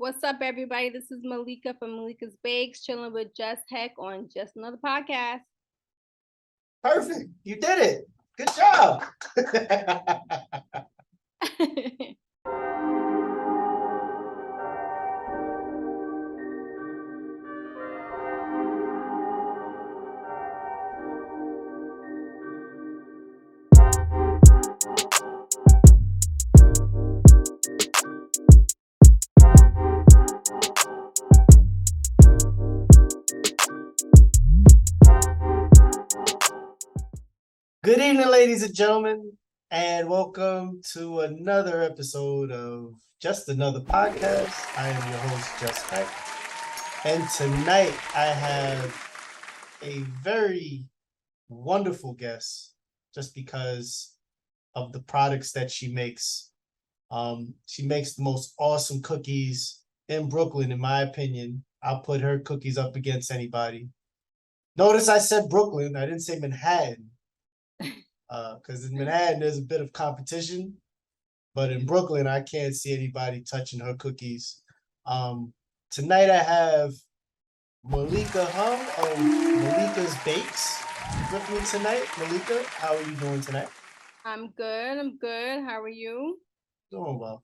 What's up, everybody? This is Malicka from Malicka's Bakes, chilling with Just.Hek on Just Another Podcast. Perfect. You did it. Good job. Good evening, ladies and gentlemen, and welcome to another episode of Just Another Podcast. I am your host, Just.Hek, and tonight I have a very wonderful guest just because of the products that she makes. She makes the most awesome cookies in Brooklyn, in my opinion. I'll put her cookies up against anybody. Notice I said Brooklyn, I didn't say Manhattan. Because in Manhattan, there's a bit of competition. But in Brooklyn, I can't see anybody touching her cookies. Tonight, I have Malicka Hung of Malicka's Bakes with me tonight. Malicka, how are you doing tonight? I'm good. How are you? Doing well.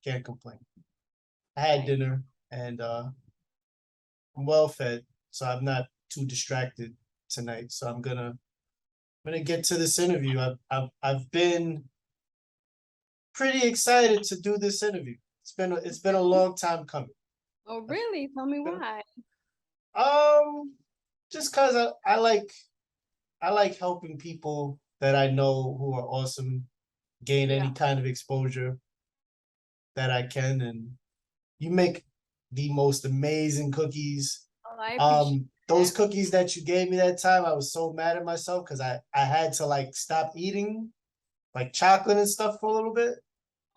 Can't complain. I had dinner and I'm well fed, so I'm not too distracted tonight. So I'm gonna get to this interview. I've been pretty excited to do this interview. It's been a long time coming. Oh, really? Tell me why. Just cause I like helping people that I know who are awesome gain any kind of exposure that I can, and you make the most amazing cookies. Oh, I appreciate those cookies that you gave me that time, I was so mad at myself because I had to like stop eating like chocolate and stuff for a little bit.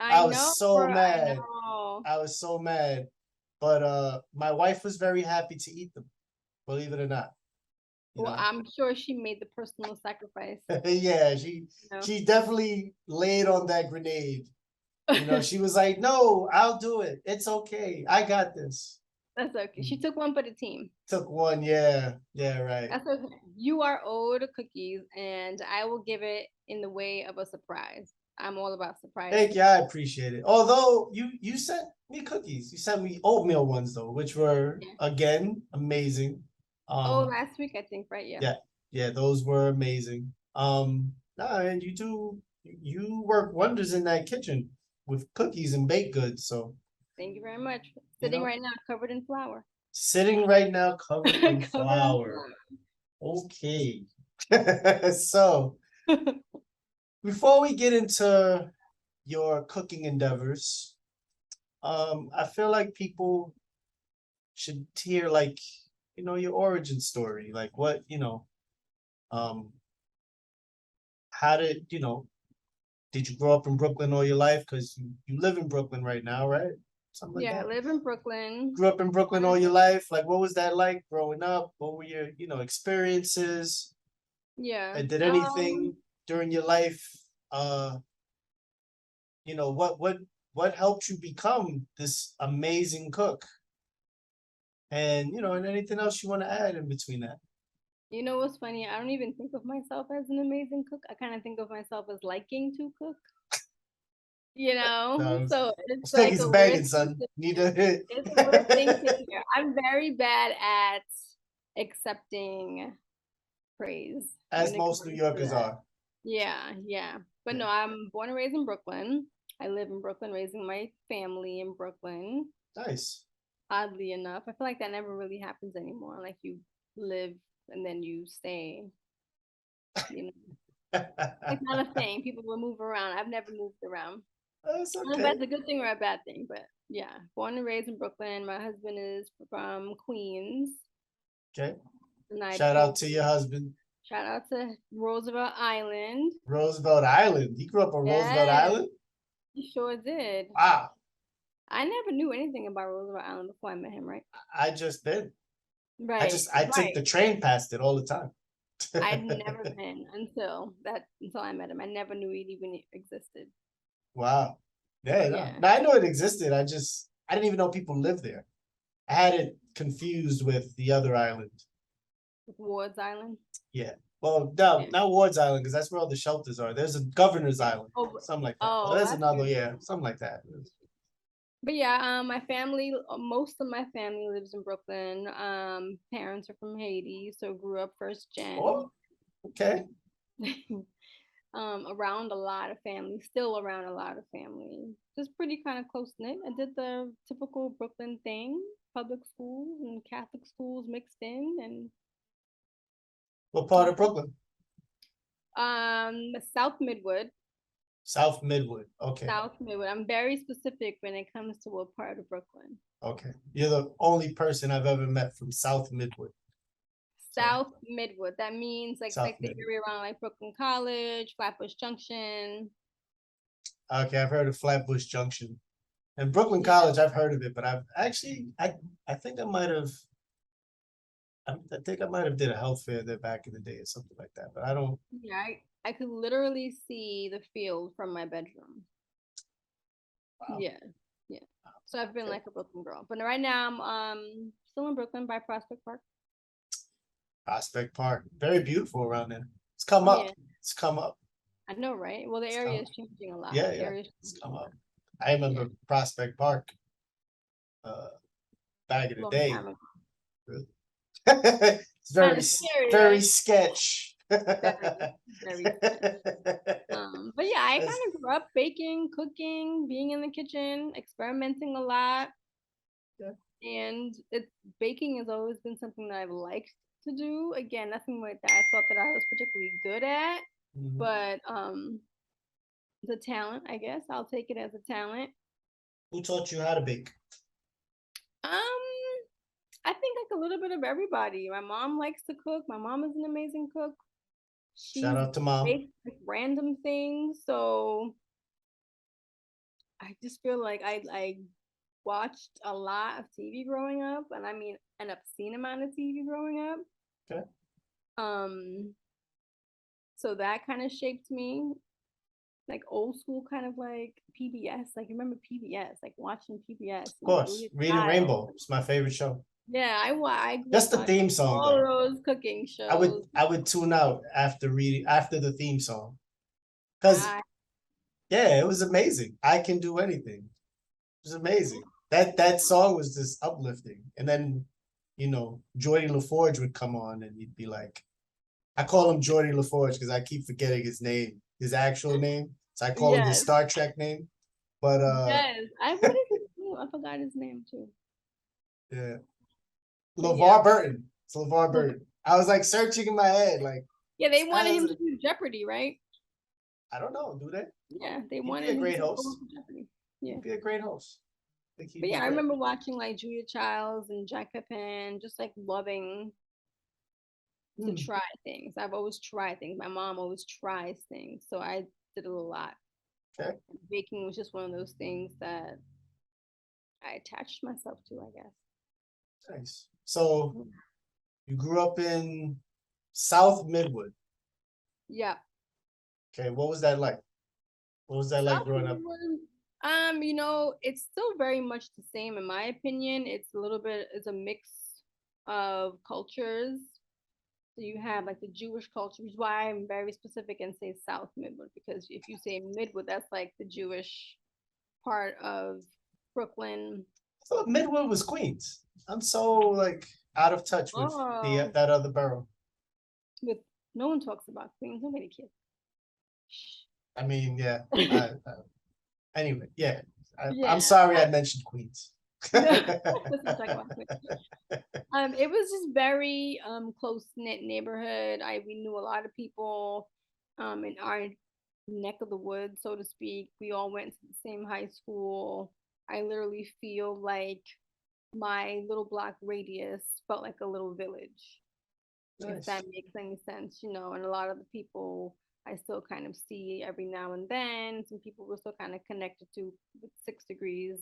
I was so mad. I was so mad. But my wife was very happy to eat them, believe it or not. Well, I'm sure she made the personal sacrifice. Yeah, she definitely laid on that grenade. She was like, "No, I'll do it. It's okay. I got this." That's okay. She took one for the team. Took one, yeah, right. That's okay. You are owed cookies, and I will give it in the way of a surprise. I'm all about surprises. Thank you, I appreciate it. Although you sent me cookies, you sent me oatmeal ones though, which were again amazing. Last week I think, right? Yeah, those were amazing. And you work wonders in that kitchen with cookies and baked goods. So thank you very much. Sitting right now covered in flour. Sitting right now covered in flour. Okay. So before we get into your cooking endeavors, I feel like people should hear like, your origin story. Like what, how did you grow up in Brooklyn all your life? Because you live in Brooklyn right now, right? Something like that. I live in Brooklyn. Grew up in Brooklyn all your life. Like, what was that like growing up? What were your, experiences? Yeah. And did anything during your life, what helped you become this amazing cook? And, and anything else you want to add in between that? You know what's funny? I don't even think of myself as an amazing cook. I kind of think of myself as liking to cook. So it's like a banging, son. It's a weird thing to hear. I'm very bad at accepting praise. As most New Yorkers are. Yeah. But no, I'm born and raised in Brooklyn. I live in Brooklyn, raising my family in Brooklyn. Nice. Oddly enough, I feel like that never really happens anymore. Like you live and then you stay. It's not a thing. People will move around. I've never moved around. That's okay. That's a good thing or a bad thing, but yeah. Born and raised in Brooklyn. My husband is from Queens. Okay. Shout out to your husband. Shout out to Roosevelt Island. Roosevelt Island? He grew up on Roosevelt Island? He sure did. Wow. I never knew anything about Roosevelt Island before I met him, right? I just been. Right. I take the train past it all the time. I'd never been until I met him. I never knew it even existed. Wow. Yeah. I know it existed. I just I didn't even know people lived there. I had it confused with the other island. With Ward's Island. Yeah. Well, no, Yeah. not Ward's Island, because that's where all the shelters are. There's a Governor's Island, something like that. Oh, Well, there's that's another, good. yeah, something like that. But yeah, my family, most of my family lives in Brooklyn. Parents are from Haiti, so grew up first Oh, gen. okay. Around a lot of family, still around a lot of family. Just pretty kind of close knit. I did the typical Brooklyn thing, public schools and Catholic schools mixed in, and What part of Brooklyn? South Midwood. South Midwood. Okay. South Midwood. I'm very specific when it comes to what part of Brooklyn. Okay. You're the only person I've ever met from South Midwood. South Midwood. That means like South the Midwood. area around like Brooklyn College, Flatbush Junction. Okay, I've heard of Flatbush Junction. And Brooklyn Yeah. College, I've heard of it, but I've actually I think I might have did a health fair there back in the day or something like that. But I don't. Yeah, I could literally see the field from my bedroom. Wow. Yeah, yeah. So I've been Okay. like a Brooklyn girl, but right now I'm still in Brooklyn by Prospect Park. Prospect Park, very beautiful around there. It's come up. Yeah. It's come up. I know, right? Well, the It's area come is changing a lot. Yeah, The yeah. area is It's changing come a up. lot. I remember Yeah. Prospect Park back in the Long day. time ago. It's Kind of scary, very right? sketch. Very sketch. But yeah, I kind of grew up baking, cooking, being in the kitchen, experimenting a lot. Yeah. And baking has always been something that I've liked to do. Again, nothing like that I thought that I was particularly good at, Mhm. but the talent, I guess. I'll take it as a talent. Who taught you how to bake? I think like a little bit of everybody. My mom likes to cook. My mom is an amazing cook. Shout She's out to mom. baked like random things, so I just feel like I watched a lot of TV growing up, and I mean an obscene amount of TV growing up. Okay. So that kind of shaped me, like old school kind of like PBS. Like remember PBS, like watching PBS Of and course, Julia Reading Child. Rainbow. It's my favorite show. Yeah, I grew Just up the watching theme song all of though. those cooking shows. I would tune out after the theme song. Because I yeah, it was amazing. I can do anything. It was amazing. That song was just uplifting. And then, Jordy LaForge would come on and he'd be like, I call him Jordy LaForge because I keep forgetting his name, his actual name. So I call him his Yes, Star Trek name. But yes. What is his name? I forgot his name too. yeah. But yeah, LeVar Burton. It's LeVar Burton. I was like searching in my head, like, yeah, they wanted sounds him to like, do Jeopardy, right? I don't know, do they? Yeah, they He'd be wanted a him great to go host. for Jeopardy. Yeah. He'd be a great host. I think he'd But be yeah, I great. remember watching like Julia Childs and Jack Pippin, just like loving to try things. I've always tried things. My mom always tries things, so I did it a lot. Okay. Baking was just one of those things that I attached myself to, I guess. Nice. So you grew up in South Midwood. Yeah. Okay, what was that like? What was that like South growing up? Midwood, it's still very much the same in my opinion. It's a mix of cultures. So you have like the Jewish culture, which is why I'm very specific and say South Midwood, because if you say Midwood, that's like the Jewish part of Brooklyn. I thought Midwood was Queens. I'm so like out of touch with Oh, that other borough. with no one talks about Queens. Nobody cares. I mean, yeah. Anyway, yeah. I'm Yeah. sorry I mentioned Queens. Let's not talk about Queens. It was just very close knit neighborhood. We knew a lot of people in our neck of the woods, so to speak. We all went to the same high school. I literally feel like my little block radius felt like a little village, if Nice. that makes any sense, and a lot of the people I still kind of see every now and then. Some people we're still kind of connected to with 6 degrees,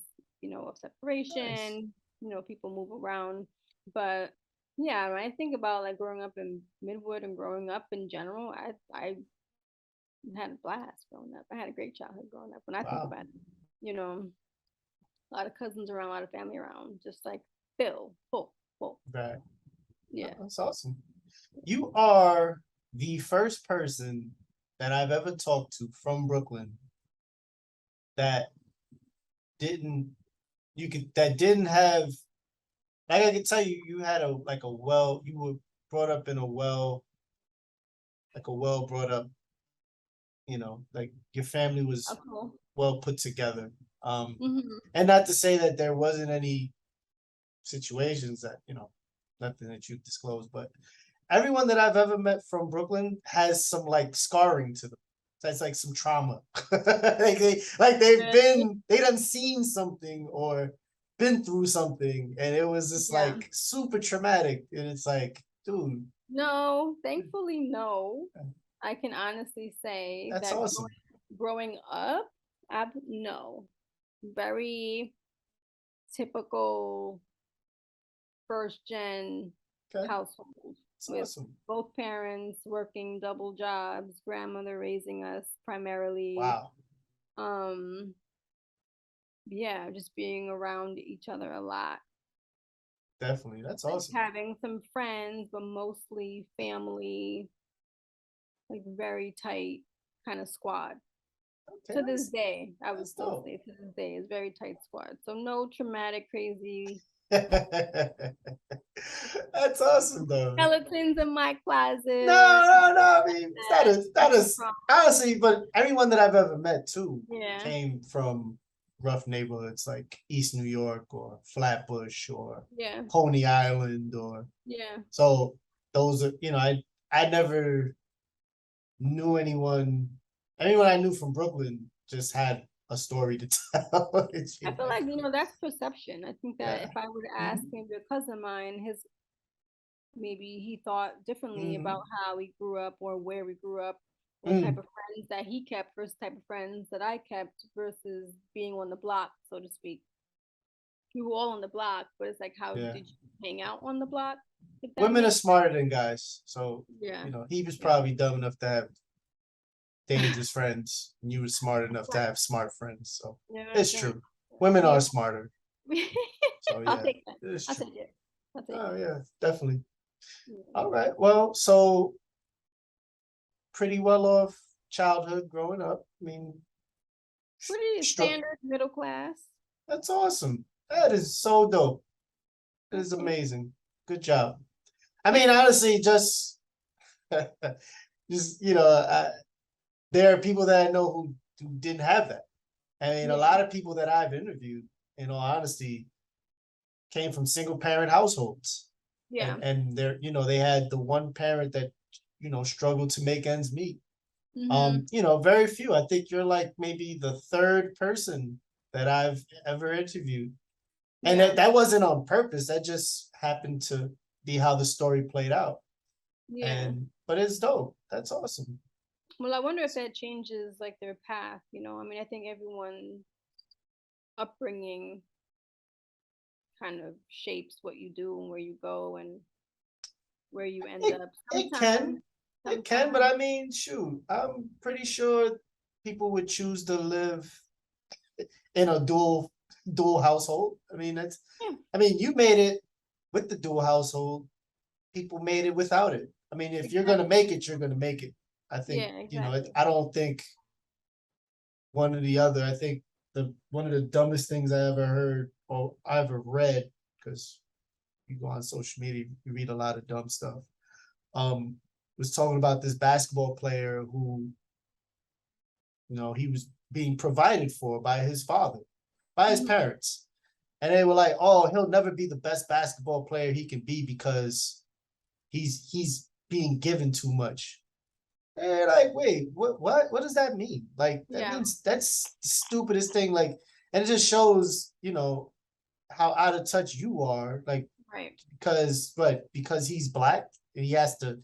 of separation. Nice. People move around. But yeah, when I think about like growing up in Midwood and growing up in general, I had a blast growing up. I had a great childhood growing up when I think Wow. about it. You know, A lot of cousins around, a lot of family around. Just like full. Right. Yeah. That's awesome. You are the first person that I've ever talked to from Brooklyn that didn't that didn't have, like, I can tell you you had you were brought up in a well brought up, like your family was Oh, cool. well put together. Hmm. And not to say that there wasn't any situations that, nothing that you disclosed, but everyone that I've ever met from Brooklyn has some like scarring to them. That's like some trauma. They done seen something or been through something, and it was just Yeah. like super traumatic. And it's like, dude, No, thankfully, no. I can honestly say that's that awesome. growing up, no. Very typical first gen Okay, household it's with awesome. both parents working double jobs, grandmother raising us primarily. Wow, Um, yeah, just being around each other a lot. definitely, that's Like awesome. having some friends, but mostly family, like very tight kind of squad. Okay, To this day, I would that's still dope. say to this day is very tight squad. So no traumatic, crazy That's awesome though. skeletons in my No, closet. no, no. I mean, That that type of is trauma. honestly, but everyone that I've ever met too Yeah, came from rough neighborhoods like East New York or Flatbush or yeah, Coney Island or yeah. so those are, I never knew anyone. Anyone I knew from Brooklyn just had a story to tell. I feel like that's perception. I think that Yeah. if I were to ask Mhm. maybe a cousin of mine, his maybe he thought differently about Mhm. how we grew up or where we grew up, or type Mm. of friends that he kept versus type of friends that I kept versus being on the block, so to speak. We were all on the block, but it's like, how Yeah. did you hang out on the block? If that Women are makes smarter than guys, so yeah, he was yeah, probably dumb enough to have dangerous friends, and you were smart enough to right. have smart friends. So You know what I'm it's saying? true. Women We are all, smarter. So I'll yeah, take that. it's I'll true. take it. I'll take Oh it. yeah, definitely. Yeah. All right. Well, so pretty well off childhood growing up. I mean, Pretty str- standard middle class. that's awesome. That is so dope. It is Okay. amazing. Good job. I mean, honestly, just there are people that I know who didn't have that. I mean, a Yeah. lot of people that I've interviewed, in all honesty, came from single parent households, Yeah. and they had the one parent that struggled to make ends meet. Mm-hmm. Very few. I think you're like maybe the third person that I've ever interviewed, and Yeah. that wasn't on purpose. That just happened to be how the story played out. Yeah. And but it's dope. That's awesome. Well, I wonder if that changes like their path, I mean, I think everyone's upbringing kind of shapes what you do and where you go and where you end It up. it can, but Sometimes, I mean, shoot, I'm pretty sure people would choose to live in a dual household. I mean, yeah, you made it with the dual household. People made it without it. I mean, if you're gonna exactly. make it, you're gonna make it. I think, Yeah, exactly. I don't think one or the other. I think the one of the dumbest things I ever heard or I ever read, because you go on social media, you read a lot of dumb stuff. Um, was talking about this basketball player who, he was being provided for by his father, by his Hmm. parents. And they were like, "Oh, he'll never be the best basketball player he can be because he's being given too much." And they're like, "Wait, what does that mean? Like, that Yeah, means that's the stupidest thing." Like, and it just shows, how out of touch you are. Like, right. because he's black and he has to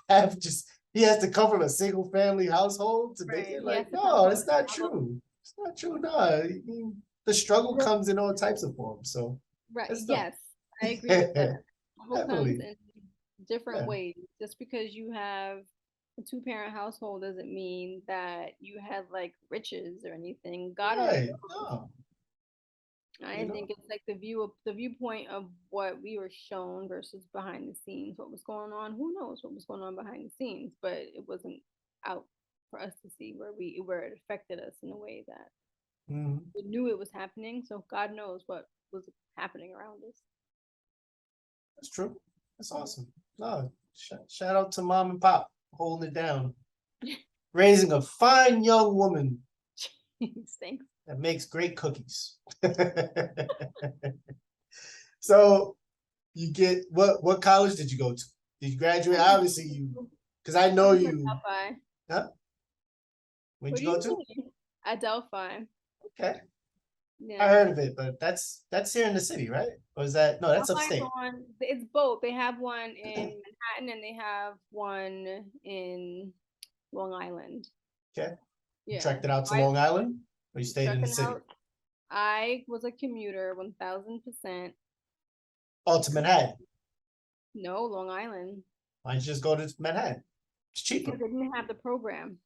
have just he has to come from a single family household to make Right. it. He has Like, to come no, from that's not struggle. true. It's not true. No, I mean, the struggle comes in all types of forms. So Right. that's dope. Yes, I agree with that. Struggle comes Definitely. in different Yeah. ways. Just because you have a two-parent household doesn't mean that you have like riches or anything. God only Right. knows. No. I think it's like the viewpoint of what we were shown versus behind the scenes, what was going on. Who knows what was going on behind the scenes, but it wasn't out for us to see where it affected us in a way that Mhm. we knew it was happening. So God knows what was happening around us. That's true. That's Yeah. awesome. No, shout out to mom and pop holding it down, raising a fine young woman Thanks. that makes great cookies. So you get what college did you go to? Did you graduate? Obviously you, because I know you. Delphi. Huh? Where'd What you do go you to? mean? At Delphi. Okay, I Yeah. heard of it, but that's here in the city, right? Or is that no? That's Delphi's upstate. on. It's both. They have one in Manhattan and they have one in Long Island. Okay, you Yeah. trekked it out to I Long Island, or you stayed in the checking city? out. I was a commuter, 1000%. Oh, to Manhattan. No, Long Island, Why don't you just go to Manhattan? It's cheaper. because they didn't have the program.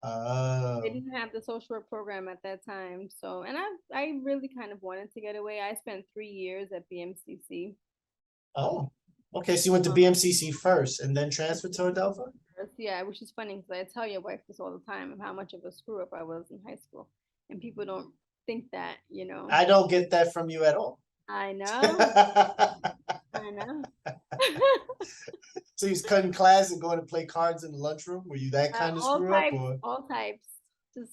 They Oh, didn't have the social work program at that time. So, and I really kind of wanted to get away. I spent 3 years at BMCC. oh. Okay, so you went to BMCC first and then transferred to Adelphi? Yeah, which is funny because I tell your wife this all the time of how much of a screw up I was in high school, and people don't think that. I don't get that from you at all. I know, I know. So you was cutting class and going to play cards in the lunchroom? Were you that kind of All screw up, types, or all types, just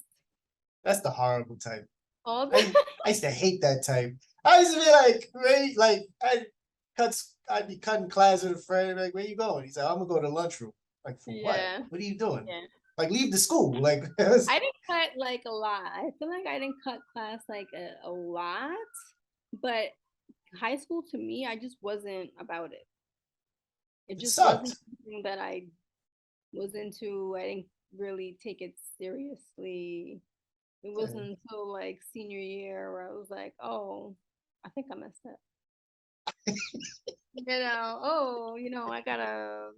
that's the horrible type? all. I used to hate that type. I used to be like, ready, like I'd be cutting class with a friend, like, where you going? He's like, I'm gonna go to the lunchroom. Like, for what? Yeah, What are you doing? yeah. Like, leave the school. Like, I didn't cut like a lot. I feel like I didn't cut class like a lot, but high school to me, I just wasn't about it. It it just wasn't sucked. something that I was into. I didn't really take it seriously. It Yeah. wasn't until like senior year where I was like, oh, I think I messed up. I gotta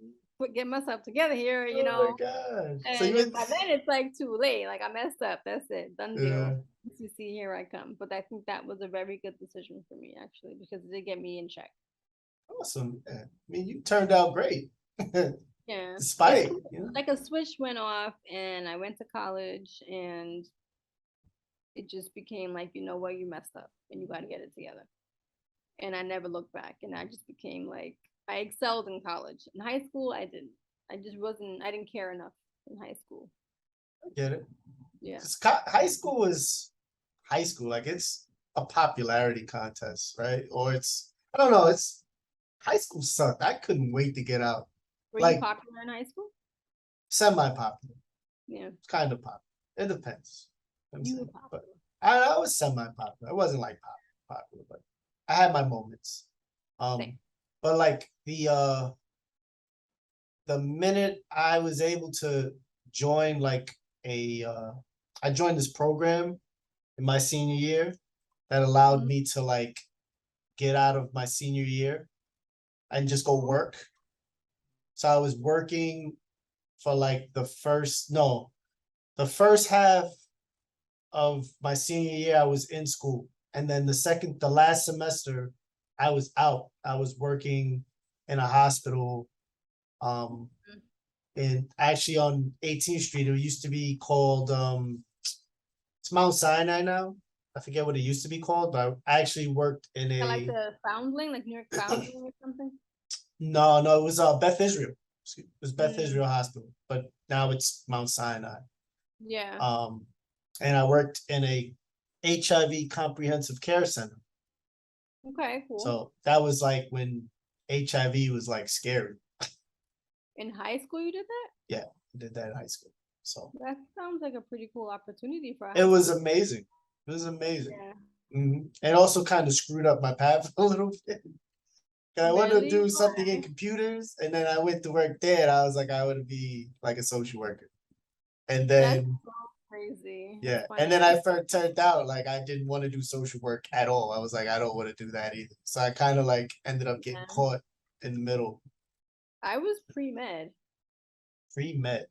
get myself together here. Oh my god. So And you then went. by then it's like too late. Like I messed up. That's it. Done deal. Yeah. You see, here I come. But I think that was a very good decision for me actually because it did get me in check. Awesome. I mean, you turned out great, Yeah. It's despite like a switch went off and I went to college and it just became like, you know what, you messed up and you got to get it together. And I never looked back. And I just became like, I excelled in college. In high school, I didn't. I didn't care enough in high school. I get it. Yeah. Because high school is high school. Like it's a popularity contest, right? Or it's I don't know. It's high school sucked. I couldn't wait to get out. Were you Like popular in high school? semi-popular. Yeah. It's kind of popular. It depends. You know what I'm You were saying, but popular. I was semi-popular. I wasn't like popular, but I had my moments. Same. But like the minute I was able to join like I joined this program in my senior year that allowed Mhm. me to like get out of my senior year and just go work. So I was working for like the first half of my senior year I was in school. And then the last semester I was out. I was working in a hospital in actually on 18th Street. It used to be called it's Mount Sinai now. I forget what it used to be called, but I actually worked in Like a the Foundling, like New York Foundling or something. no, it was Beth Israel. It was Beth Mm, Israel Hospital, but now it's Mount Sinai. yeah. Um, and I worked in a HIV comprehensive care center. Okay, cool. So that was like when HIV was like scary. In high school, you did that? Yeah, I did that in high school. So That sounds like a pretty cool opportunity for a it high was school. amazing. It was amazing. Yeah. And also kind of screwed up my path a little bit. I wanted to Really? do something in Why? computers, and then I went to work there, and I was like, I want to be like a social worker. And That's then, so crazy. That's yeah, and then funny. I first turned out like I didn't want to do social work at all. I was like, I don't want to do that either. So I kind of like ended up getting Yeah. caught in the middle. I was pre-med. Pre med.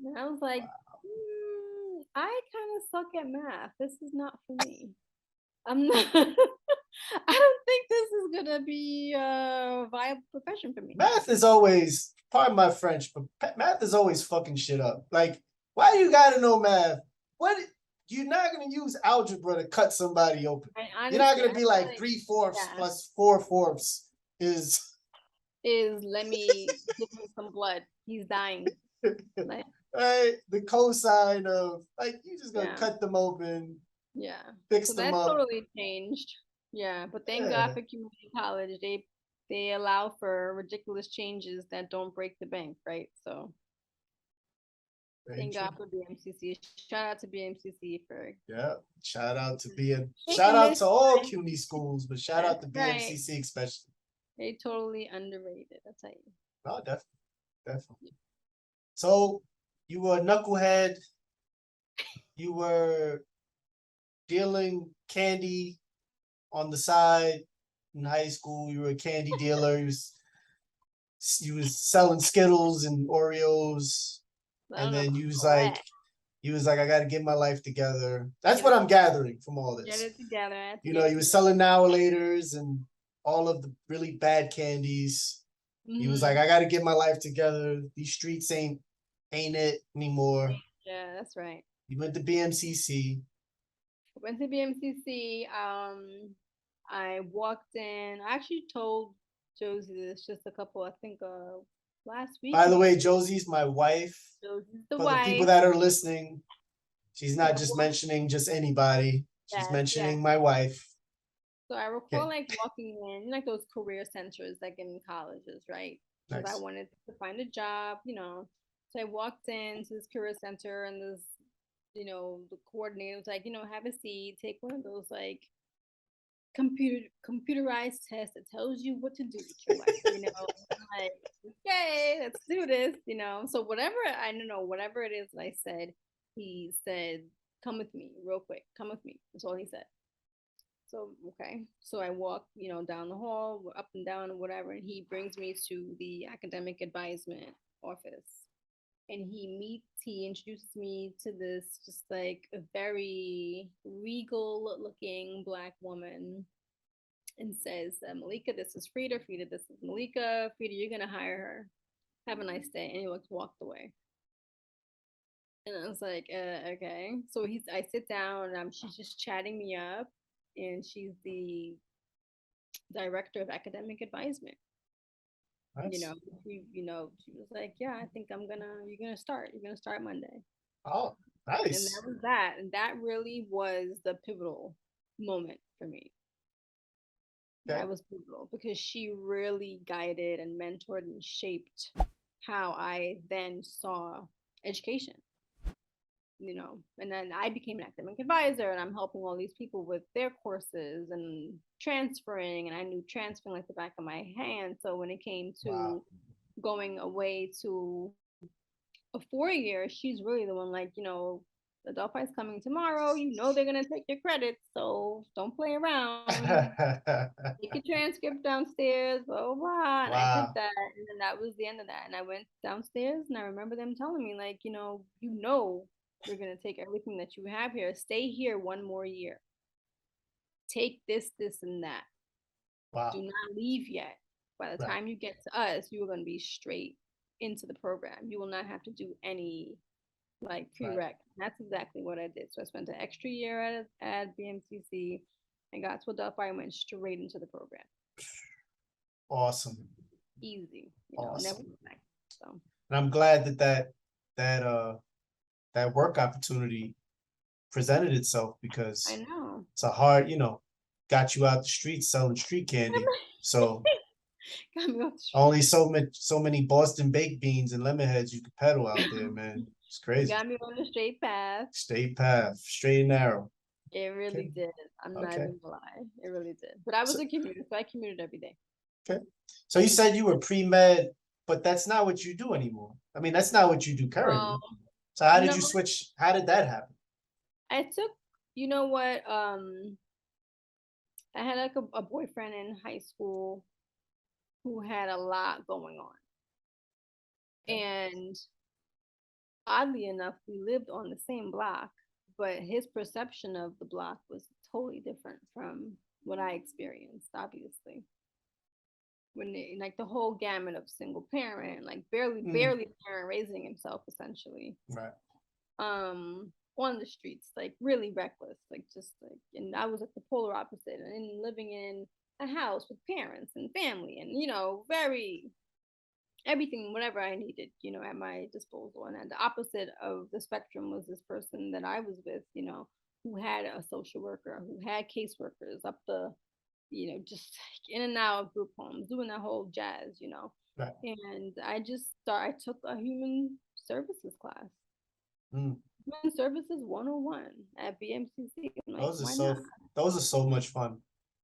And I was like, I kind of suck at math. This is not for me. I'm not. I don't think this is gonna be a viable profession for me. Math is always, pardon my French, but math is always fucking shit up. Like, why do you gotta know math? What you're not gonna use algebra to cut somebody open. You're not gonna be like 3/4 yeah, plus 4/4 is let me give him some blood. He's dying. Like, right. The cosine of like you just gonna yeah, cut them open, yeah. fix So them that up. totally changed. Yeah, but thank God Yeah, for community college. They allow for ridiculous changes that don't break the bank, right? So very thank true. God for BMCC. Shout out to BMCC for Yeah. Shout taking out this to all time. CUNY schools, but shout That's out to right. BMCC especially. They totally underrated. I'll tell you. Oh, definitely, definitely. So you were a knucklehead. You were dealing candy on the side in high school. You were a candy dealer. You was selling Skittles and Oreos, I and don't know, then you was like, crack. I got to get my life together. That's Get what it, I'm gathering from all get this. it together. I have to You know, get you was selling now laters and all of the really bad candies. He was like, I got to get my life together. These streets ain't it anymore. Yeah, that's right. He went to BMCC. Went to BMCC. I walked in. I actually told Josie this just a couple, I think, last week By the way, maybe. Josie's my wife. Josie's the For the people wife. that are listening, she's So not just mentioning just anybody. She's yes, yes. mentioning my wife. So I recall Okay, like walking in, like those career centers, like in colleges, right? Because I nice. wanted to find a job. So I walked into this career center, and the coordinator was like, have a seat, take one of those like computerized tests that tells you what to do with your life. I'm like, okay, let's do this. So I don't know, whatever it is that I said, he said, come with me real quick, come with me. That's all he said. So okay. So I walk, down the hall, up and down and whatever, and he brings me to the academic advisement office. And he introduces me to this just like a very regal looking Black woman and says, Malicka, this is Frida. Frida, this is Malicka. Frida, you're gonna hire her. Have a nice day. And he walked away. And I was like, okay. So I sit down and she's just chatting me up, and she's the director of academic advisement. You Nice. know, she was like, yeah, I think you're gonna start Monday. Oh, And nice. that was that. And that really was the pivotal moment for me. Okay. That was pivotal because she really guided and mentored and shaped how I then saw education. And then I became an academic advisor, and I'm helping all these people with their courses and transferring, and I knew transferring like the back of my hand. So when it came Wow. to going away to a 4 year, she's really the one, like, the Delphi's coming tomorrow. They're gonna take your credits, so don't play around. Take your transcript downstairs, blah blah blah. And I did Wow. that, and then that was the end of that. And I went downstairs, and I remember them telling me, like, we're gonna take everything that you have here. Stay here one more year. Take this, this, and that. Wow. Do not leave yet. By the Right. time you get to us, you are gonna be straight into the program. You will not have to do any like Right. prereq. That's exactly what I did. So I spent an extra year at BMCC and got to Adelphi and went straight into the program. Awesome. Easy, never Awesome. went back. So And I'm glad that that work opportunity presented itself I because know. it's a hard, got you out the streets selling street candy. So Got me off the street. only so many Boston baked beans and lemon heads you could peddle out there, man. It's crazy. Got me on the straight path. Straight path, straight and narrow. It Okay. really did. I'm not Okay. even gonna lie. It really did. But I was So a commuter, so I commuted every day. okay. So you said you were pre-med, but that's not what you do anymore. I mean, that's not what you do Um, currently. So how did no, you switch? How did that happen? I took. You know what? I had like a boyfriend in high school who had a lot going on, Okay. and oddly enough, we lived on the same block, but his perception of the block was totally different from what I experienced, obviously. When they, like the whole gamut of single parent, like barely parent raising himself essentially. Right. On the streets, like really reckless, like just like, and I was like the polar opposite, and living in a house with parents and family, and very everything, whatever I needed, at my disposal. And at the opposite of the spectrum was this person that I was with, who had a social worker, who had caseworkers up the, just in and out of group homes, doing that whole jazz. Right. And I took a human services class. Mm. Human Services 101 at BMCC. I'm like, Those are why not? so much fun.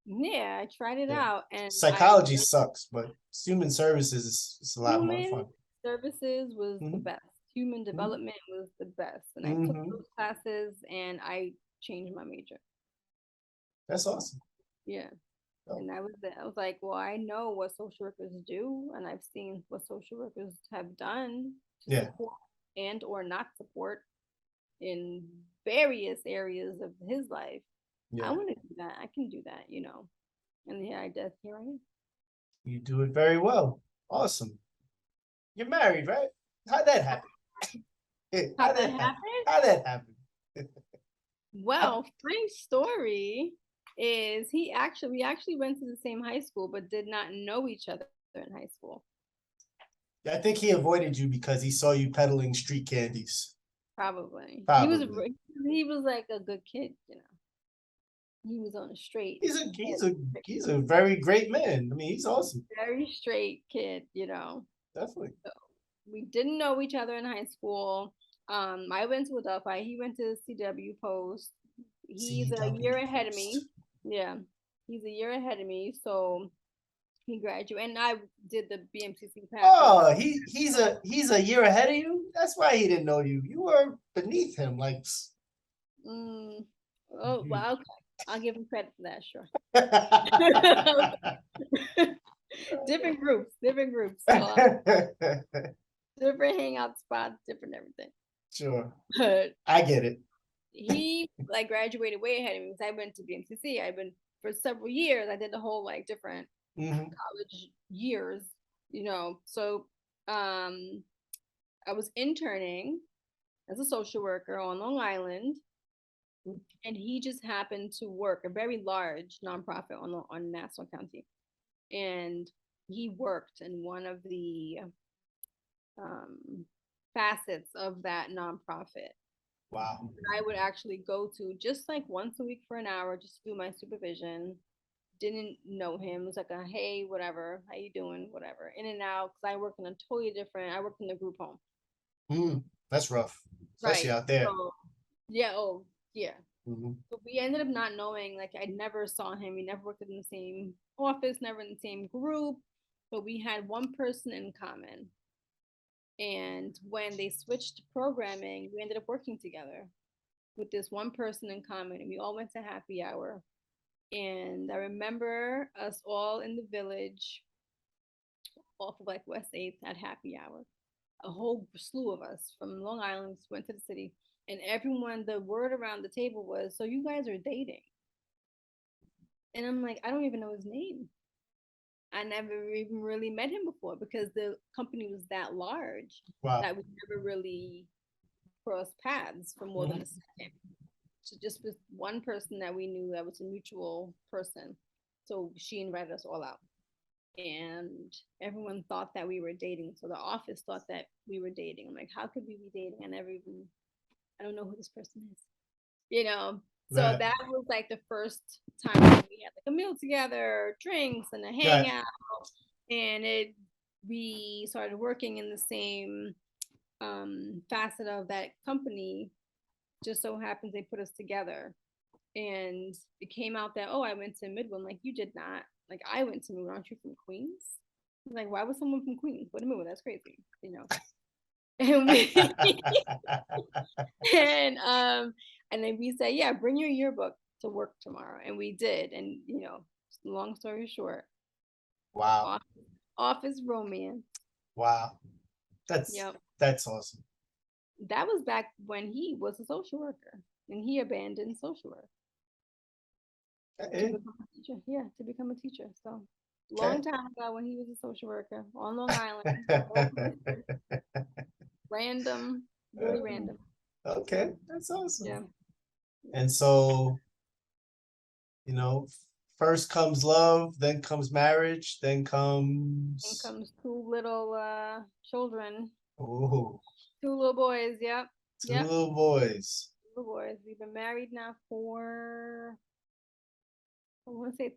Yeah, I tried it Yeah. out, and Psychology sucks, but human services is a lot more Human fun. Services was the Mm-hmm. best. Human Mm-hmm. Development was the best, and I took Mm-hmm. those classes, and I changed my major. That's awesome. Yeah, Oh. and I was like, well, I know what social workers do, and I've seen what social workers have done to Yeah. support and or not support in various areas of his life. Yeah. I want to do that. I can do that, And yeah, here I am. You do it very well. Awesome. You're married, right? How'd that happen? How that happen? How'd that happen? Well, funny story is we actually went to the same high school, but did not know each other in high school. I think he avoided you because he saw you peddling street candies. Probably. Probably. He was like a good kid, He was on a straight. He's a very great man. I mean, he's awesome. Very straight kid, Definitely. So we didn't know each other in high school. I went to Adelphi. He went to CW Post. He's a year ahead of me. Yeah, he's a year ahead of me. So he graduated, and I did the BMCC path. Oh, he's a year ahead of you. That's why he didn't know you. You were beneath him, like. Oh well, okay. I'll give him credit for that, sure. different groups, so, different hangout spots, different everything. Sure, But I get it. He like graduated way ahead of me because I went to BMCC. I've been for several years. I did the whole like different college years, So I was interning as a social worker on Long Island, and he just happened to work a very large nonprofit on Nassau County, and he worked in one of the facets of that nonprofit. Wow. I would actually go to just like once a week for an hour just to do my supervision. Didn't know him. It was like a hey, whatever, how you doing, whatever, in and out. Because I work in a totally different. I work in a group home. That's rough, especially out there. So, yeah. Oh, yeah. So we ended up not knowing. Like I never saw him. We never worked in the same office, never in the same group, but we had one person in common. And when they switched programming, we ended up working together with this one person in common, and we all went to happy hour. And I remember us all in the village off of like West 8th at happy hour. A whole slew of us from Long Island went to the city, and everyone, the word around the table was, so you guys are dating. And I'm like, I don't even know his name. I never even really met him before because the company was that large that we never really crossed paths for more than a second. So just with one person that we knew that was a mutual person. So she invited us all out. And everyone thought that we were dating. So the office thought that we were dating. I'm like, how could we be dating? I don't know who this person is. So that was like the first time we had like a meal together, drinks, and a hangout. And we started working in the same facet of that company. Just so happens they put us together, and it came out that, oh, I went to Midwood. Like, you did not. Like, I went to Midwood. Aren't you from Queens? Like, why was someone from Queens? What a Midwood? That's crazy. And we and then we said, yeah, bring your yearbook to work tomorrow, and we did. And long story short, wow, office romance. Wow, that's awesome. That was back when he was a social worker and he abandoned social work. to become a teacher. Yeah, to become a teacher. So long Okay. time ago when he was a social worker on Long Island. Random, really random. Okay, that's awesome. Yeah. And so, you know, first comes love, then comes marriage, then And comes comes two little children, oh, two little boys. Yep. two Yep. little boys. Little boys. We've been married now for I want to say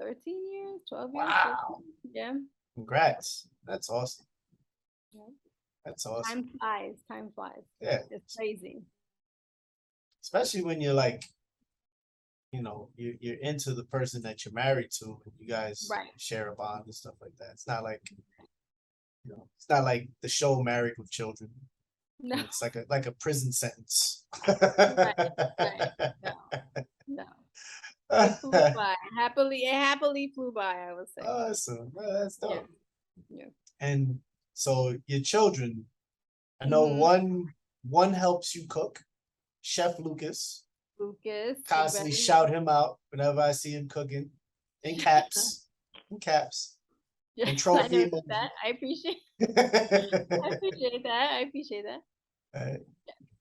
13 years, 12 years, 13. Wow. Yeah. Congrats. That's awesome. Yeah. That's awesome. Time flies. Time flies. Yeah. It's crazy. Especially when you're like, you're into the person that you're married to and you guys Right. share a bond and stuff like that. It's not like, it's not like the show Married with Children. No. It's like a prison sentence. Right. Right. No. No. It flew by. Happily, it happily flew by, I would say. Awesome. Well, that's Yeah. dope. Yeah. And so your children, I know Mm-hmm. one helps you cook, Chef Lucas. Lucas, Constantly shout him out whenever I see him cooking. In caps. In caps. Yeah, And I trophy noticed that. I appreciate. I emoji. appreciate that. I appreciate that. Right.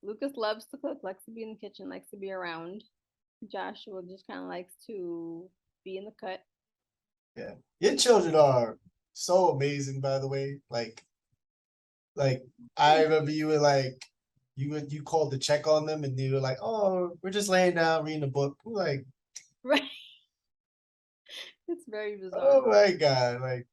Lucas loves to cook, likes to be in the kitchen, likes to be around. Joshua just kind of likes to be in the cut. Yeah. Your children are so amazing, by the way. Like I remember you were like you called to check on them and you were like, oh, we're just laying down reading a book. I'm like, Right. It's very bizarre. oh my God. Like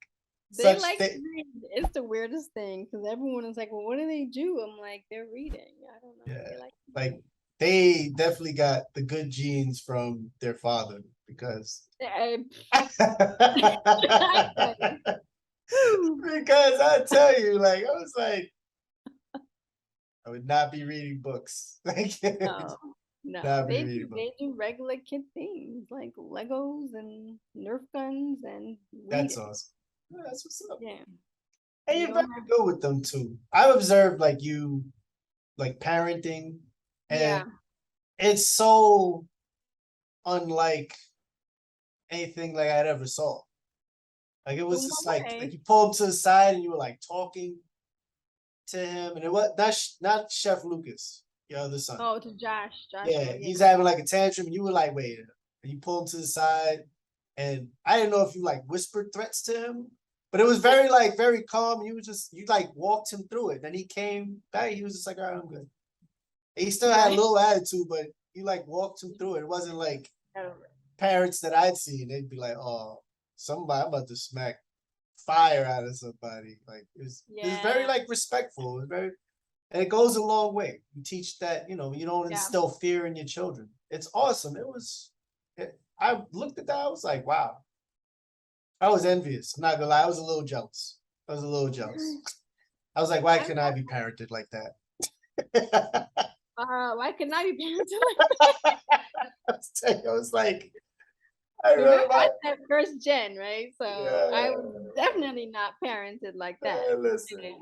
They such like to th read. It's the weirdest thing because everyone is like, well, what do they do? I'm like, they're reading. I don't know. yeah. They like to Like read. they definitely got the good genes from their father because I- because I tell you, like, I was like, I would not be reading books. Like, No, no, not be reading books. they do regular kid things like Legos and Nerf guns and That's reading. awesome. Yeah, that's what's up. Yeah, And we you're don't very have. good with them too. I've observed like you, like parenting, and Yeah. it's so unlike anything like I'd ever saw. Like it was In just what like way? you pull him to the side and you were like talking to him, and it was not Chef Lucas, your other son. Oh, to Yeah, Joshua. Yeah. he's having like a tantrum, and you were like, wait, and you pull him to the side, and I didn't know if you like whispered threats to him, but it was very calm. You like walked him through it. Then he came back, he was just like, all right, I'm good. And he still had a Right. little attitude, but you like walked him through it. It wasn't like parents that I'd seen, they'd be like, oh, somebody, I'm about to smack fire out of somebody. Like it was very Yeah. like respectful. It was very and it goes a long way. You teach that, you don't Yeah. instill fear in your children. It's awesome. I looked at that, I was like, wow. I was envious. I'm not gonna lie, I was a little jealous. I was a little jealous. I was like, why I'm couldn't I be parented like that? why couldn't I be parented I was like, I remember remember I my said first gen, right? So I yeah, was definitely not parented like that. listen.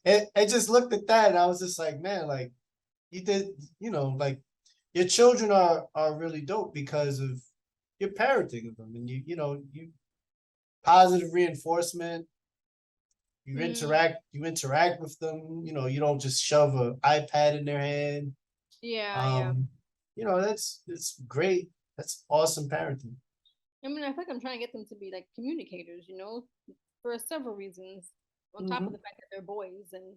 I just looked at that and I was just like, man, like you did, like your children are really dope because of your parenting of them and you positive reinforcement. Mm, You interact with them. You don't just shove an iPad in their hand. yeah, yeah. Um, it's great. That's awesome parenting. I mean, I feel like I'm trying to get them to be like communicators, for several reasons. On top of Hmm. the fact that they're boys, and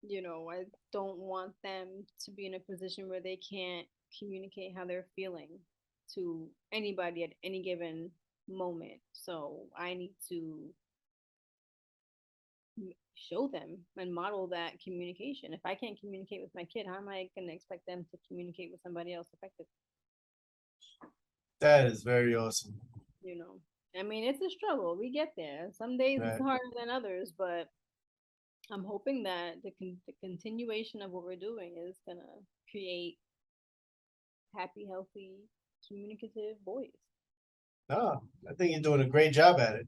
I don't want them to be in a position where they can't communicate how they're feeling to anybody at any given moment. So I need to show them and model that communication. If I can't communicate with my kid, how am I going to expect them to communicate with somebody else effectively? That is very awesome. You know, I mean, it's a struggle. We get there. Some days it's Right. harder than others, but I'm hoping that the continuation of what we're doing is going to create happy, healthy, communicative boys. No, I think you're doing a great job at it.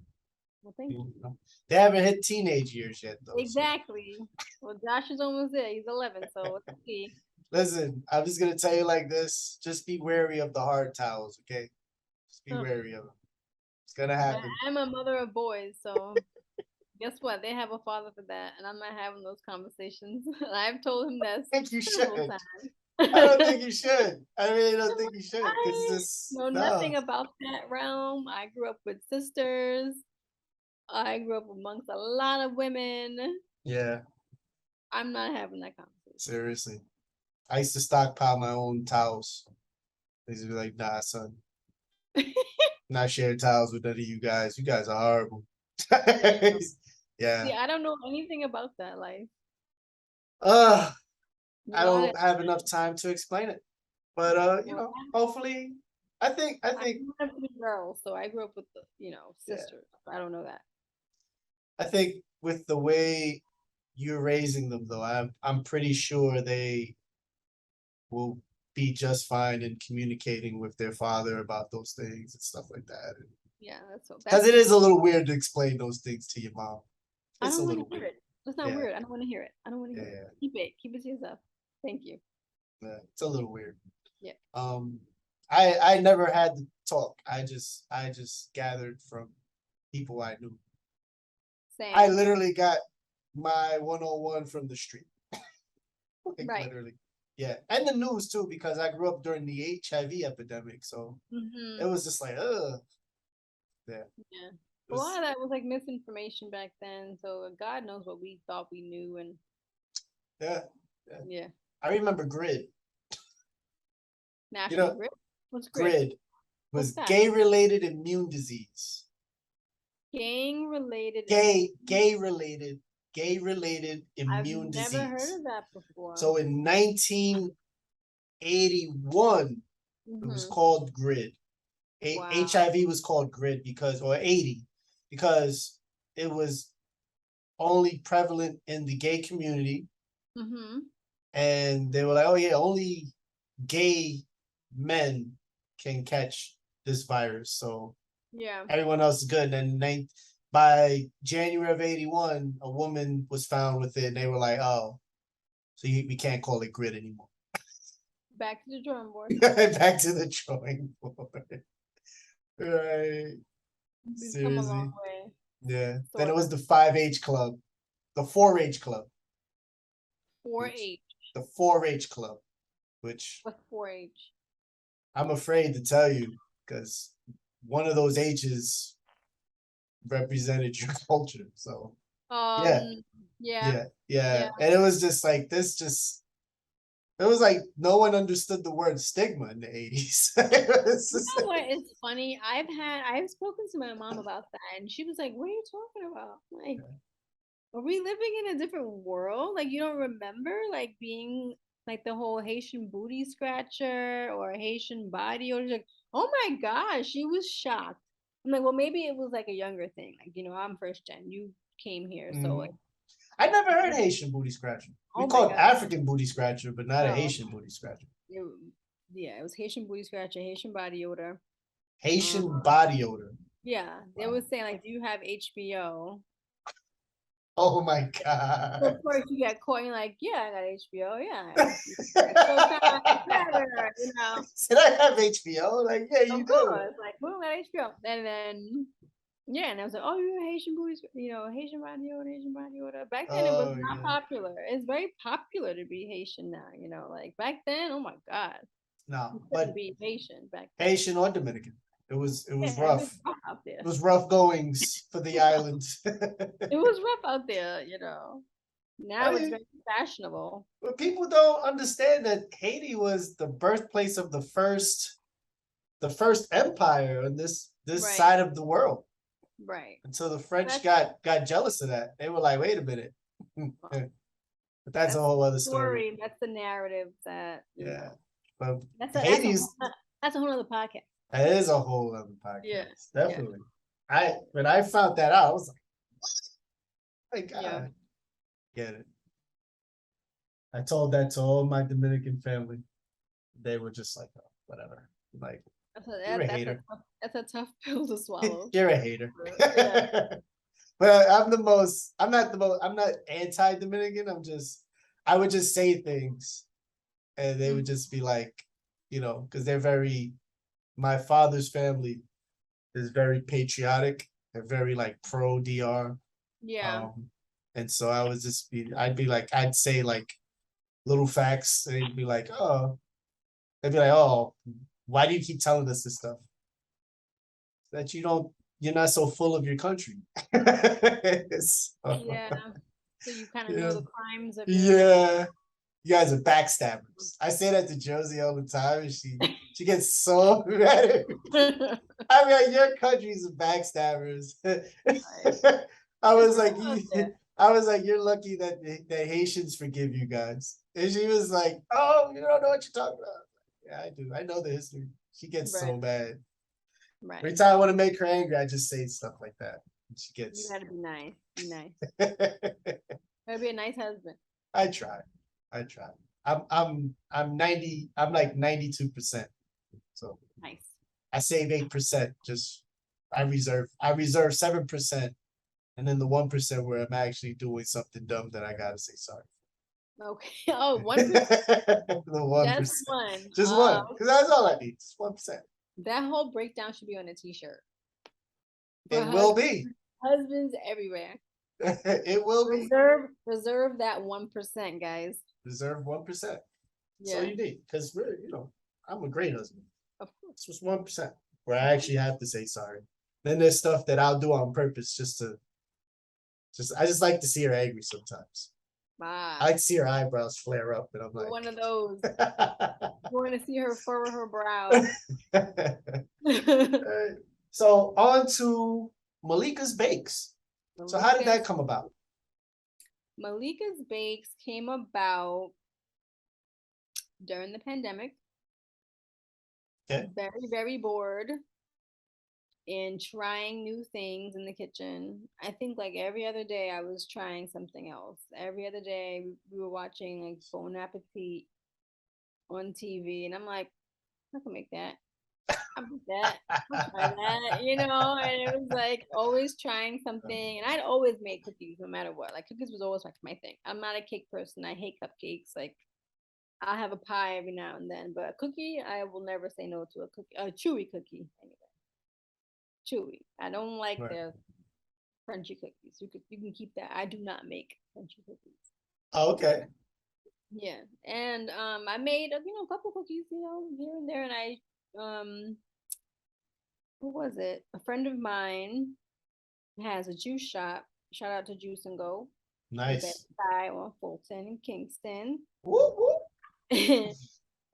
Well, thank you. They haven't hit teenage years yet, though. So Exactly. Well, Josh is almost there. He's 11, so let's see. listen, I'm just gonna tell you like this: just be wary of the hard towels, okay? be wary of them. It's gonna happen. I'm a mother of boys, so guess what? They have a father for that, and I'm not having those conversations. I've told him that I think you several should. I don't times. think you should. I really don't think you should. Because I this know no. nothing about that realm. I grew up with sisters. I grew up amongst a lot of women. Yeah, I'm not having that conversation. seriously. I used to stockpile my own towels. They used to be like, nah, son. Not sharing towels with none of you guys. You guys are horrible. Yeah. See, I don't know anything about that life. Uh, I Not don't have enough time to explain it. But hopefully I I'm think one of 3 girls, so I grew up with the, yeah. sisters. I don't know that. I think with the way you're raising them though, I'm pretty sure they will be just fine in communicating with their father about those things and stuff like that. Yeah, that's so. Because it is a little weird to explain those things to your mom. I It's a don't want little to hear weird. it. That's not Yeah. weird. I don't want to hear it. I don't want to hear Yeah, it. Keep it to yourself. Thank you. yeah. It's a little weird. Yeah. I never had to talk. I just gathered from people I knew. Same. I literally got my 101 from the street. Like Right. literally. Yeah. And the news too, because I grew up during the HIV epidemic. So it was just like, yeah. Yeah. A It lot was, of that was like misinformation back then. So God knows what we thought we knew, and yeah. yeah. I remember GRID. National Grid. What's Grid? GRID What's was that? gay-related immune disease. Gang related. Gay-related I've immune disease. never heard of that before. So in 1981, it was called GRID. Wow. HIV was called GRID or 80, because it was only prevalent in the gay community. And they were like, oh yeah, only gay men can catch this virus. So yeah, everyone else is good. And then by January of 81, a woman was found with it, and they were like, oh, so we can't call it GRID anymore. Back to the drawing board. Back to the drawing board. Right. We've come a long way. Yeah. Then it was the 5-H club, the 4-H club. 4-H. The 4-H club, which What's 4-H? I'm afraid to tell you, because one of those H's represented your culture. So yeah. And it was just like this. It was like no one understood the word stigma in the 80s. You know what? It's funny. I've spoken to my mom about that, and she was like, "What are you talking about? Like, are we living in a different world? Like, you don't remember like being like the whole Haitian booty scratcher or Haitian body odor?" Like, oh my gosh, she was shocked. I'm like, well, maybe it was like a younger thing. Like, I'm first gen. You came here, so like, I never heard Haitian booty scratcher. We called African booty scratcher, but not a Haitian booty scratcher. It was Haitian booty scratcher, Haitian body odor. Haitian body odor. Yeah, they was saying like, do you have HBO? Oh my god! So of course you get caught. You're like, yeah, I got HBO. Yeah. Did I have HBO? Like, yeah, you do. Like, who got HBO? And then, yeah, and I was like, oh, you're a Haitian booty, Haitian body odor. Back then, it was not popular. It's very popular to be Haitian now. Like back then, oh my god. No, but be Haitian back then. Haitian or Dominican. It was rough. It was rough out there. It was rough goings for the islands. It was rough out there, Now it's very fashionable. But people don't understand that Haiti was the birthplace of the first empire on this side of the world. Right. Until the French got jealous of that. They were like, wait a minute. But that's a whole other story. That's the narrative that But Haiti's that's a whole other podcast. That is a whole other podcast. Yeah. Definitely. When I found that out, I was like, what? Like, God. Get it. I told that to all my Dominican family. They were just like, oh, whatever. Like, you're a hater. That's a tough pill to swallow. You're a hater. But I'm not anti-Dominican. I would just say things and they would just be like, because they're my father's family is very patriotic and very like pro DR. Yeah. And so I'd be like, I'd say like little facts, and they'd be like, oh, why do you keep telling us this stuff? That you're not so full of your country. Yeah. So you kind of know Yeah. the crimes of your country. Yeah. You guys are backstabbers. I say that to Josie all the time, and she gets so mad at me. I mean, your country's backstabbers. I was like, I was like, you're lucky that the Haitians forgive you guys. And she was like, oh, you don't know what you're talking about. Yeah, I do. I know the history. She gets so mad. Right. Every time I want to make her angry, I just say stuff like that. And she You gets. gotta be nice. Be nice. Gotta be a nice husband. I try. I'm 90. I'm like 92%. So Nice. I save 8%. Just I reserve 7%, and then the 1% where I'm actually doing something dumb that I gotta say sorry. Okay. Oh, 1%. The 1%. Just one. Just one. Because that's all I need. Just 1%. That whole breakdown should be on a t-shirt. It will be. Husbands everywhere. It will be. Reserve that 1%, guys. Reserve 1%. That's Yeah. all you need. Because I'm a great husband. Of course. It's just 1% where I actually have to say sorry. Then there's stuff that I'll do on purpose I just like to see her angry sometimes. Wow. I like to see her eyebrows flare up, and I'm like, one of those. You want to see her furrow her brows. So on to Malicka's Bakes. So how did that come about? Malicka's Bakes came about during the pandemic. Okay. Very, very bored and trying new things in the kitchen. I think like every other day I was trying something else. Every other day we were watching like Bon Appetit on TV, and I'm like, I can make that. I'll make that. I'll try that, and it was like always trying something. And I'd always make cookies no matter what. Like cookies was always like my thing. I'm not a cake person. I hate cupcakes. Like I'll have a pie every now and then, but a cookie, I will never say no to a cookie, a chewy cookie anyway. Chewy. I don't like the crunchy cookies. You can keep that. I do not make crunchy cookies. Oh, okay. Yeah, and I made a couple cookies, here and there, and I what was it? A friend of mine has a juice shop. Shout out to Juice and Go. Nice. Guy on Fulton and Kingston. Whoop, whoop.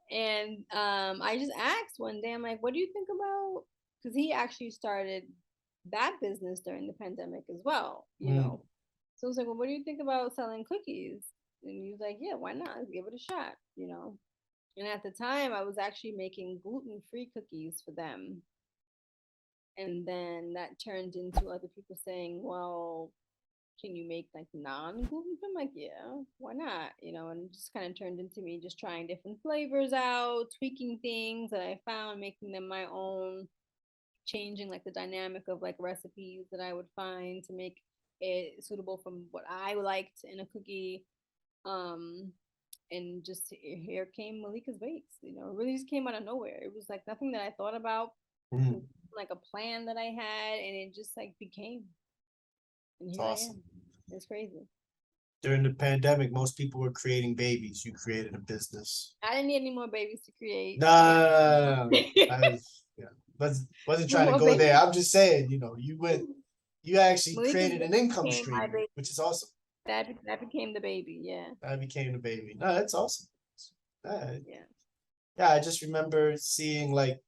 And I just asked one day, I'm like, what do you think about? Because he actually started that business during the pandemic as well, So I was like, well, what do you think about selling cookies? And he was like, yeah, why not? Let's give it a shot, And at the time, I was actually making gluten-free cookies for them. And then that turned into other people saying, well, can you make like non-gluten? I'm like, yeah, why not? And it just kind of turned into me just trying different flavors out, tweaking things that I found, making them my own, changing like the dynamic of like recipes that I would find to make it suitable from what I liked in a cookie. And just here came Malicka's Bakes. It really just came out of nowhere. It was like nothing that I thought about, like a plan that I had, and it just like became. And here awesome. I am. It's crazy. During the pandemic, most people were creating babies. You created a business. I didn't need any more babies to create. No. I wasn't trying to go there. I'm just saying, you actually created an income stream, which is awesome. That became the baby, yeah. That became the baby. No, that's awesome. Yeah. Yeah, I just remember seeing like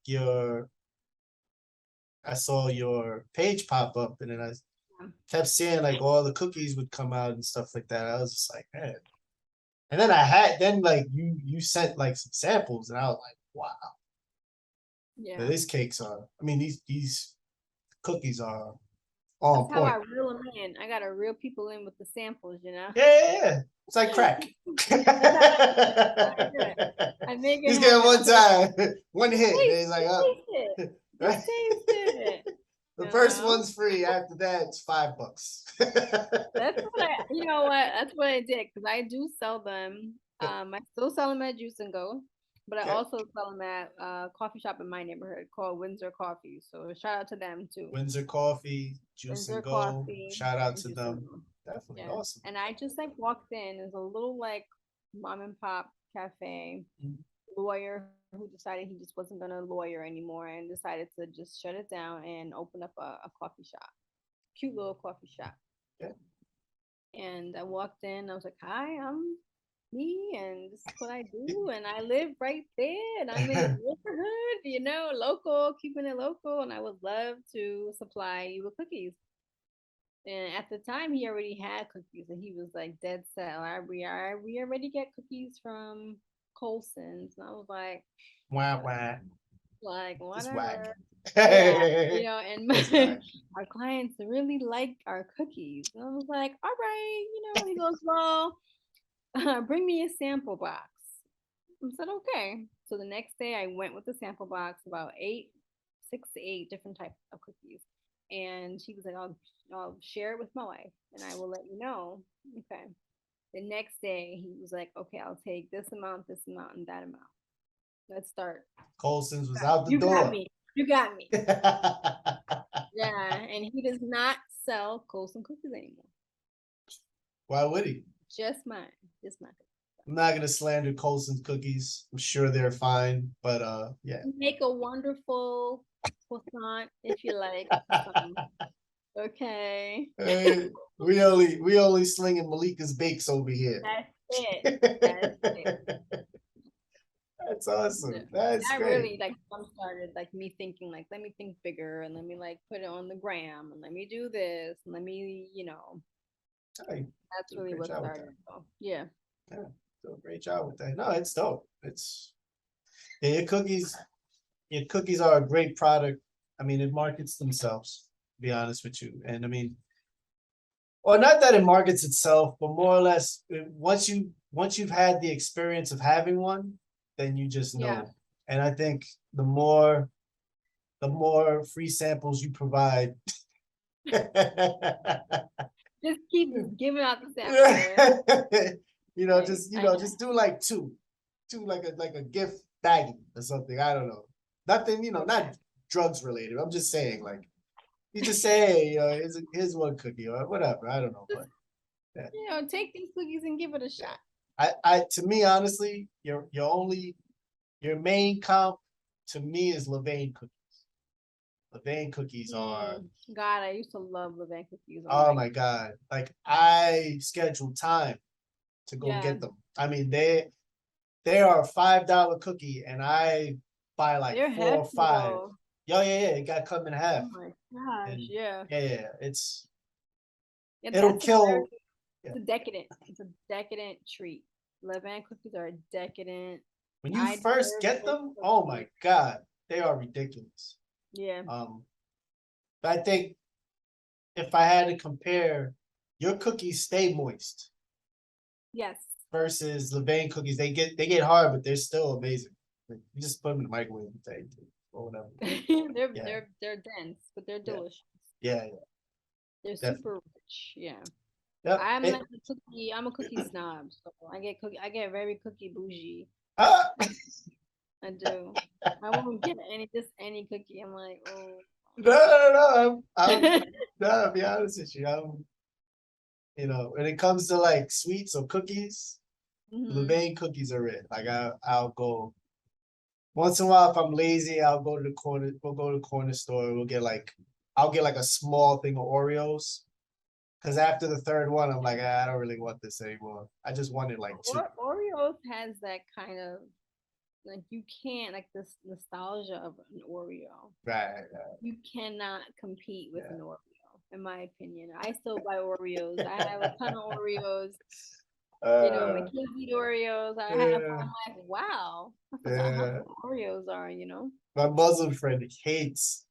I saw your page pop up, and then I kept seeing like all the cookies would come out and stuff like that. I was just like, man. And then like you sent like some samples, and I was like, wow. Yeah. These cakes these cookies are on point. That's how I reel them in. I gotta reel people in with the samples, Yeah. It's like crack. I make it. He's getting one time, one hit. And he's like, oh. Taste it. The first one's free. After that, it's $5. That's what That's what I did, because I do sell them. I still sell them at Juice and Go. But I Okay. also sell them at a coffee shop in my neighborhood called Windsor Coffee. So shout out to them too. Windsor Coffee, Juice and Windsor Go. Coffee Shout out and to Just them. Go. Definitely Yeah. awesome. And I just like walked in. There's a little like mom and pop cafe. Mhm. Lawyer who decided he just wasn't gonna lawyer anymore and decided to just shut it down and open up a coffee shop. Cute little coffee shop. Yeah. And I walked in. I was like, "Hi, I'm me, and this is what I do, and I live right there, and I'm in the neighborhood, local, keeping it local, and I would love to supply you with cookies." And at the time, he already had cookies, and he was like dead set. Like, we already get cookies from Colson's, and I was Wah what, wah. like It's whack. whatever. Yeah, It's and whack. our clients really like our cookies. And I was like, all right, he goes, well, bring me a sample box. I said, okay. So the next day I went with the sample box, about 6 to 8 different types of cookies. And he was like, I'll share it with my wife and I will let you know. Okay. The next day he was like, okay, I'll take this amount, and that amount. Let's start. Colson's was out the You got door. me. You got me. Yeah. And he does not sell Colson cookies anymore. Why would he? Just mine. Just mine. I'm not gonna slander Colson's cookies. I'm sure they're fine, but yeah. Make a wonderful croissant if you like. Okay. We only slinging Malicka's bakes over here. That's it. That's it. That's awesome. Yeah. That's That great. really like started like me thinking like let me think bigger and let me like put it on the gram and let me do this and let me Hey, that's do a really great what job with started. So yeah. that. Yeah, do a great job with that. No, it's dope. Yeah, your cookies are a great product. I mean, it markets themselves, to be honest with you. And I mean, or not that it markets itself, but more or less, once you've had the experience of having one, then you just Yeah. know. And I think the more free samples you provide, Just keep giving out the samples. Right. I know. just do like two like a gift baggie or something. I don't know. Nothing, Okay. not drugs related. I'm just saying, like, you just say, hey, here's one cookie or whatever. I don't know, but yeah. Take these cookies and give it a shot. To me, honestly, your main comp to me is Levain cookies. Levain cookies are, God, I used to love Levain cookies. oh my God. Like, I schedule time to go Yeah. get them. I mean, they are a $5 cookie and I buy like They're 4 or 5. though. Yeah, it got cut in half. Oh my gosh, And yeah. yeah, And it'll that's kill. it's a decadent. It's a decadent treat. Levain cookies are decadent. When you I first deserve get those them, oh my cookies. God, they are ridiculous. Yeah. But I think if I had to compare, your cookies stay moist Yes. versus Levain cookies. They get hard, but they're still amazing. Like, you just put them in the microwave or whatever. Yeah. they're dense, but they're Yeah. delicious. Yeah, They're definitely. super rich. Yeah. Yep. I'm a cookie snob, so I get very cookie bougie. Ah! I do. I won't get any cookie. I'm like, oh. No. No, to be honest with you, when it comes to like sweets or cookies, Levain cookies are it. Like I'll go once in a while if I'm lazy, I'll go to the corner. We'll go to the corner store. I'll get like a small thing of Oreos. Because after the third one, I'm like, I don't really want this anymore. I just wanted like 2. Oreos has that kind of like you can't like this nostalgia of an Oreo. Right. You cannot compete with an Oreo, in my opinion. I still buy Oreos. I have a ton of Oreos. My kids eat Oreos. I'm like, wow, I forgot how good Oreos are. My Muslim friend hates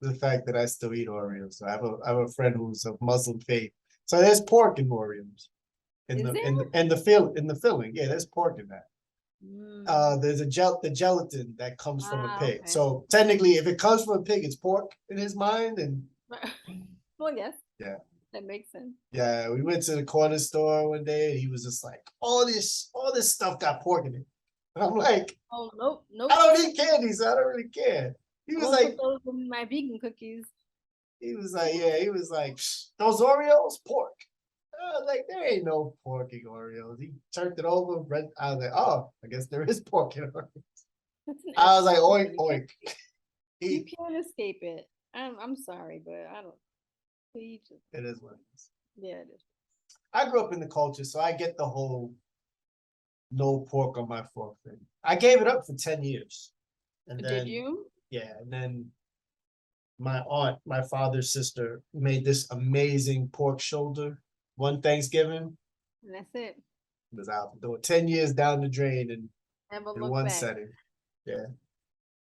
the fact that I still eat Oreos. I have a friend who's of Muslim faith. So there's pork in Oreos. In the filling. Yeah, there's pork in that. There's the gelatin that comes from a pig. Okay. So technically, if it comes from a pig, it's pork in his mind. And well, yes. Yeah. That makes sense. Yeah, we went to the corner store one day and he was just like, all this stuff got pork in it. I'm like, Oh, nope, nope. I don't eat candy, so I don't really care. He was like, put those in my vegan cookies. he was like, yeah, he was like, those Oreos, pork. I was like, there ain't no pork in Oreos. He turned it over. I was like, oh, I guess there is pork in Oreos. I was like, oink, oink. You can't escape it. I'm sorry, but I don't. It is what it is. Yeah, it is. I grew up in the culture, so I get the whole no pork on my fork thing. I gave it up for 10 years. And then, did you? Yeah, and then my aunt, my father's sister, made this amazing pork shoulder one Thanksgiving. And that's it. It was out the door, 10 years down the drain in one back. setting. Yeah.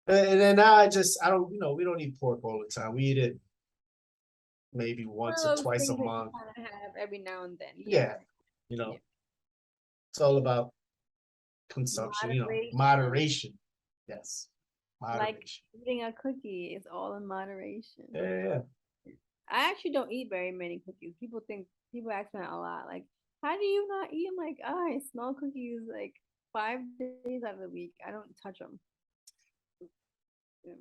And then now I don't, we don't eat pork all the time. We eat it maybe once or twice a month. Kind of have every now and then. Yeah. It's all about consumption, moderation. Yes. Moderation. Like eating a cookie is all in moderation. Yeah. I actually don't eat very many cookies. People ask me a lot, like, how do you not eat? I'm like, oh, I smell cookies like 5 days out of the week. I don't touch them.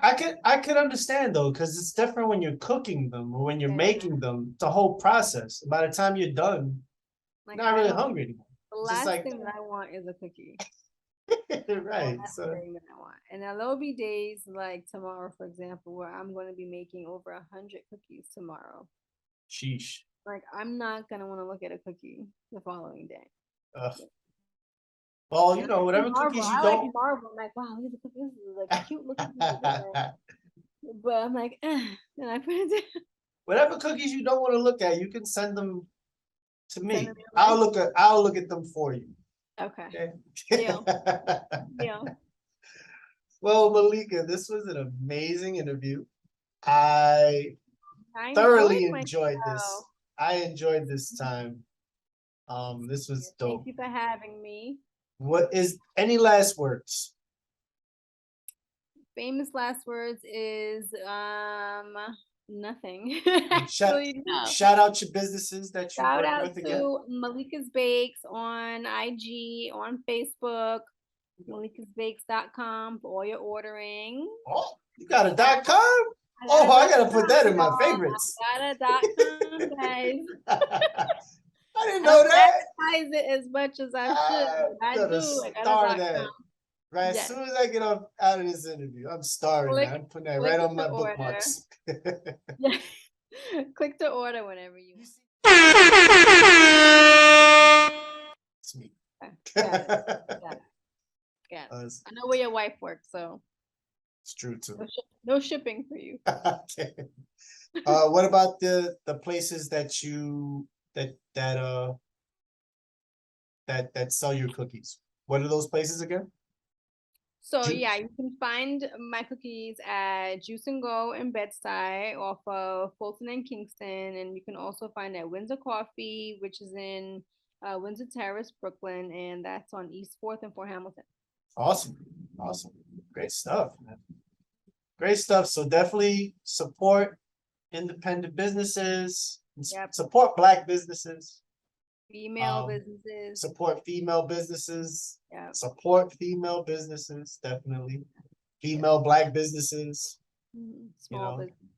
I could understand though, because it's different when you're cooking them or when you're making them. The whole process. By the time you're done, like, not really hungry anymore. The last thing that I want is a cookie. Right. That's the thing that I want. And now there'll be days like tomorrow, for example, where I'm going to be making over 100 cookies tomorrow. Sheesh. Like, I'm not gonna want to look at a cookie the following day. Well, whatever cookies you don't. Like Marvel. I'm like, wow, look at the cookies. This is like cute looking. But I'm like, and I put it down. Whatever cookies you don't want to look at, you can send them to me. I'll look at them for you. Okay. Deal. Well, Malicka, this was an amazing interview. I thoroughly enjoyed this. I enjoyed this time. This was dope. Thank you for having me. What is any last words? Famous last words is nothing. Shout out your businesses that you work with again. Shout out to Malicka's Bakes on IG, on Facebook, malikkasbakes.com for all your ordering. Oh, you got a .com? I gotta put that in my favorites. I got a .com, guys. I didn't know that. Advertise it as much as I should. I do. I got a .com. Right, as soon as I get out of this interview, I'm starting that. I'm putting that right on my bookmarks. Click to order whenever you want. It's me. Got it. I know where your wife works, so it's true too. No shipping for you. Okay. What about the places that you that sell your cookies? What are those places again? So yeah, you can find my cookies at Juice and Go in Bed-Stuy off of Fulton and Kingston, and you can also find at Windsor Coffee, which is in Windsor Terrace, Brooklyn, and that's on East 4th and Fort Hamilton. Awesome. Great stuff, man. Great stuff. So definitely support independent businesses. Yep. Support Black businesses. Female businesses. Support female businesses. Yeah. Support female businesses, definitely. Female Black businesses.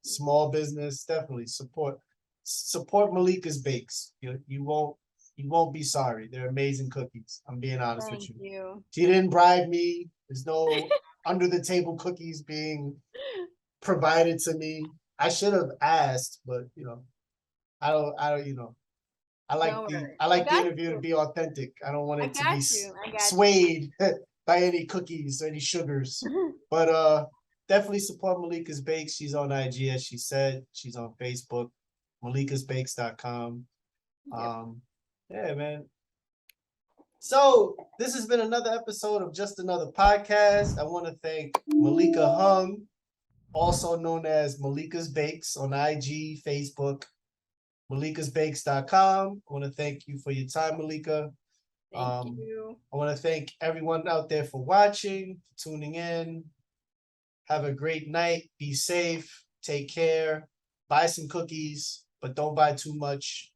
Small business, definitely. Support Malicka's Bakes. You won't be sorry. They're amazing cookies. I'm being honest with you. Thank you. She didn't bribe me. There's no under the table cookies being provided to me. I should have asked, but I don't. I like the interview to be authentic. I don't want it to be swayed by any cookies or any sugars. But definitely support Malicka's Bakes. She's on IG, as she said. She's on Facebook, malikkasbakes.com. Yeah, man. So this has been another episode of Just Another Podcast. I want to thank Malicka Hung, also known as Malicka's Bakes on IG, Facebook, malikkasbakes.com. I want to thank you for your time, Malicka. Thank you. I want to thank everyone out there for watching, for tuning in. Have a great night. Be safe. Take care. Buy some cookies, but don't buy too much.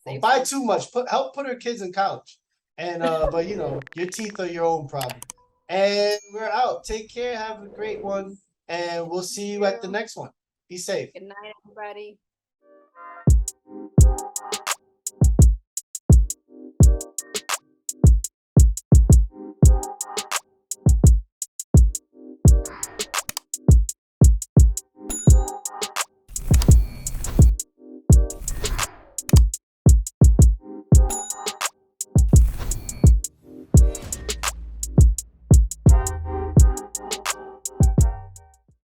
Don't buy too much. Help put her kids in college. And but your teeth are your own problem. And we're out. Take care. Have a great one. And we'll see you at the next one. Be safe. Good night, everybody.